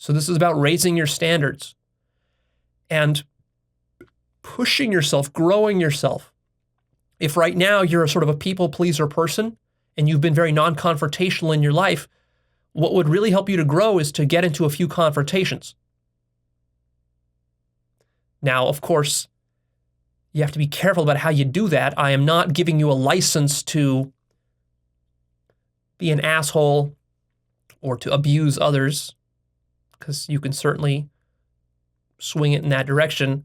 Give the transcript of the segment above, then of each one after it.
So this is about raising your standards and pushing yourself, growing yourself. If right now you're a sort of a people pleaser person and you've been very non-confrontational in your life, what would really help you to grow is to get into a few confrontations. Now, of course, you have to be careful about how you do that. I am not giving you a license to be an asshole or to abuse others, because you can certainly swing it in that direction.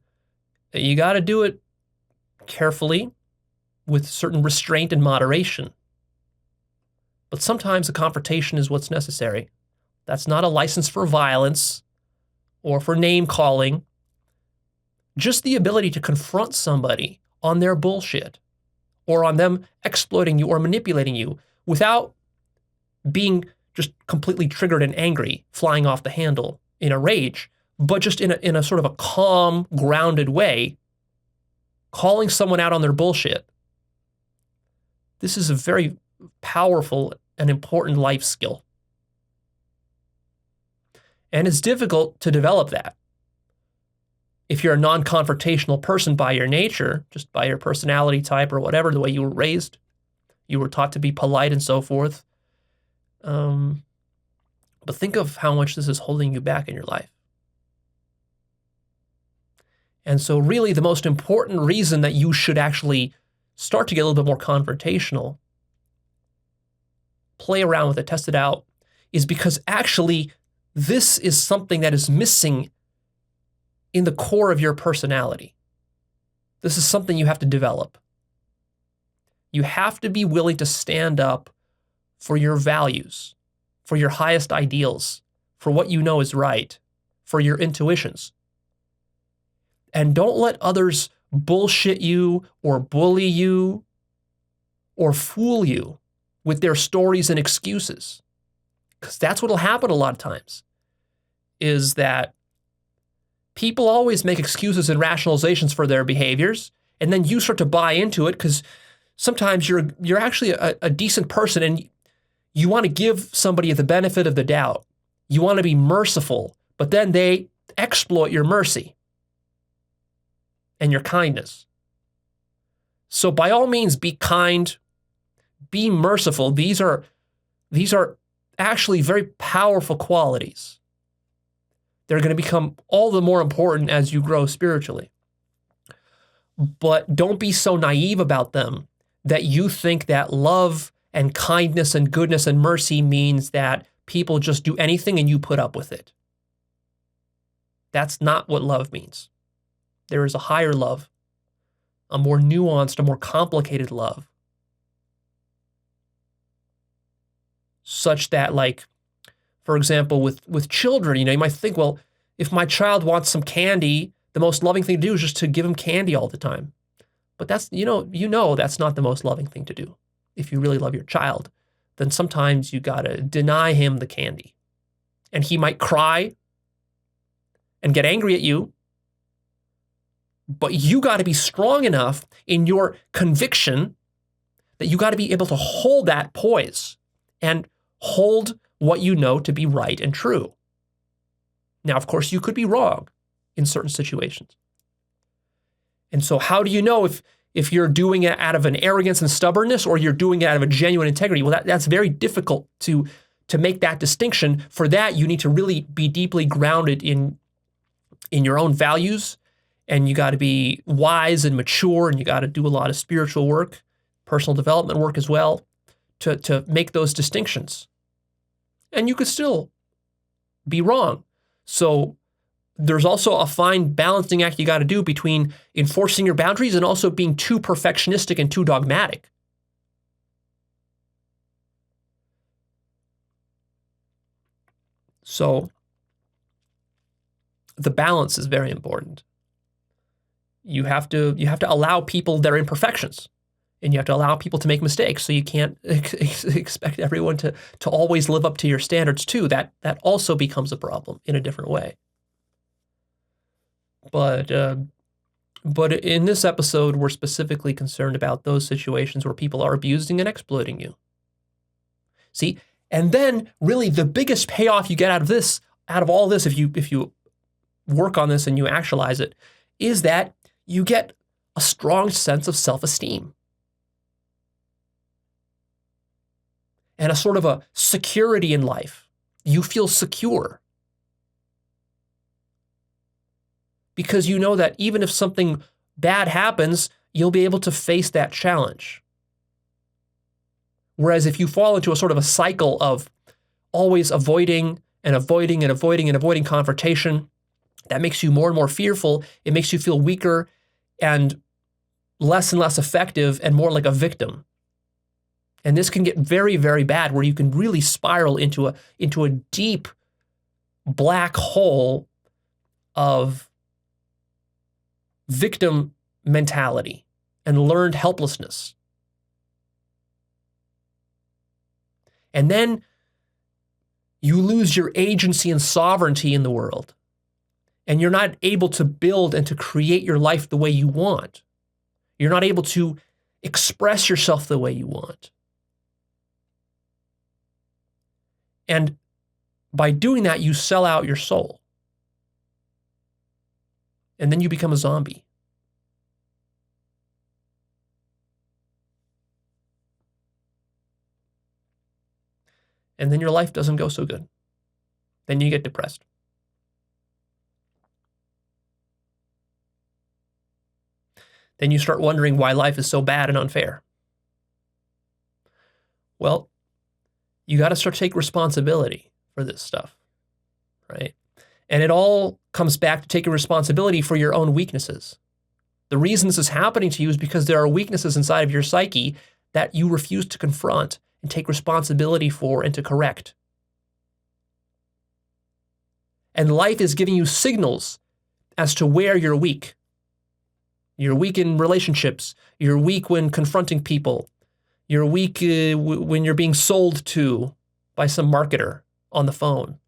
You got to do it carefully with certain restraint and moderation. But sometimes a confrontation is what's necessary. That's not a license for violence or for name calling. Just the ability to confront somebody on their bullshit or on them exploiting you or manipulating you without being just completely triggered and angry, flying off the handle in a rage, but just in a sort of a calm, grounded way, calling someone out on their bullshit. This is a very powerful and important life skill. And it's difficult to develop that. If you're a non-confrontational person by your nature, just by your personality type or whatever, the way you were raised, you were taught to be polite and so forth. But think of how much this is holding you back in your life. And so really the most important reason that you should actually start to get a little bit more confrontational, play around with it, test it out, is because actually this is something that is missing in the core of your personality. This is something you have to develop. You have to be willing to stand up for your values, for your highest ideals, for what you know is right, for your intuitions. And don't let others bullshit you or bully you or fool you with their stories and excuses. Because that's what will happen a lot of times, is that people always make excuses and rationalizations for their behaviors, and then you start to buy into it because sometimes you're actually a decent person and you want to give somebody the benefit of the doubt. You want to be merciful, but then they exploit your mercy and your kindness. So by all means, be kind, be merciful. These are actually very powerful qualities. They're going to become all the more important as you grow spiritually. But don't be so naive about them that you think that love and kindness and goodness and mercy means that people just do anything and you put up with it. That's not what love means. There is a higher love, a more nuanced, a more complicated love, such that, like, for example, with children, you might think, well, if my child wants some candy, the most loving thing to do is just to give him candy all the time. But that's, that's not the most loving thing to do. If you really love your child, then sometimes you gotta deny him the candy. And he might cry and get angry at you, but you gotta be strong enough in your conviction that you gotta be able to hold that poise and hold what you know to be right and true. Now, of course, you could be wrong in certain situations. And so how do you know if you're doing it out of an arrogance and stubbornness or you're doing it out of a genuine integrity? Well, that's very difficult to make that distinction. For that, you need to really be deeply grounded in your own values, and you got to be wise and mature, and you got to do a lot of spiritual work, personal development work as well, to make those distinctions. And you could still be wrong. So there's also a fine balancing act you got to do between enforcing your boundaries and also being too perfectionistic and too dogmatic. So the balance is very important. You have to allow people their imperfections, and you have to allow people to make mistakes. So you can't expect everyone to always live up to your standards too. That also becomes a problem in a different way. But in this episode, we're specifically concerned about those situations where people are abusing and exploiting you. See, and then really the biggest payoff you get out of this out of all this, if you work on this and you actualize it, is that you get a strong sense of self-esteem and a sort of a security in life. You feel secure because you know that even if something bad happens, you'll be able to face that challenge. Whereas if you fall into a sort of a cycle of always avoiding and avoiding and avoiding and avoiding confrontation, that makes you more and more fearful. It makes you feel weaker and less effective and more like a victim. And this can get very, very bad where you can really spiral into a deep black hole of victim mentality and learned helplessness. And then you lose your agency and sovereignty in the world. And you're not able to build and to create your life the way you want. You're not able to express yourself the way you want. And by doing that, you sell out your soul. And then you become a zombie. And then your life doesn't go so good. Then you get depressed. Then you start wondering why life is so bad and unfair. Well, you got to start to take responsibility for this stuff, right? And it all comes back to taking responsibility for your own weaknesses. The reason this is happening to you is because there are weaknesses inside of your psyche that you refuse to confront and take responsibility for and to correct. And life is giving you signals as to where you're weak. You're weak in relationships. You're weak when confronting people. You're weak when you're being sold to by some marketer on the phone.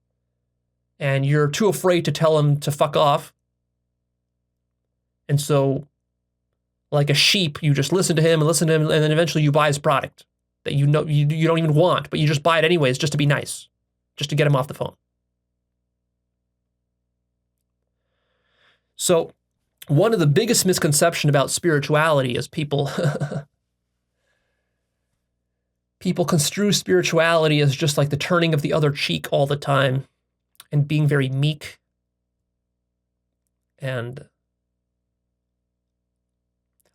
And you're too afraid to tell him to fuck off. And so, like a sheep, you just listen to him, and then eventually you buy his product that you know you don't even want, but you just buy it anyways just to be nice, just to get him off the phone. So, one of the biggest misconceptions about spirituality is people construe spirituality as just like the turning of the other cheek all the time and being very meek and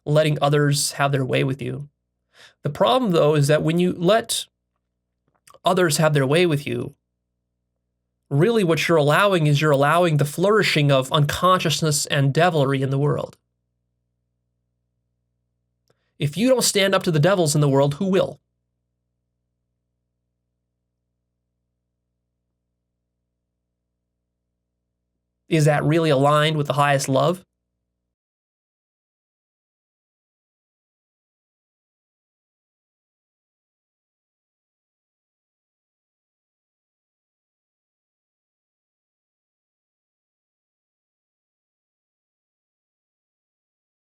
letting others have their way with you. The problem, though, is that when you let others have their way with you, really what you're allowing is you're allowing the flourishing of unconsciousness and devilry in the world. If you don't stand up to the devils in the world, who will? Is that really aligned with the highest love?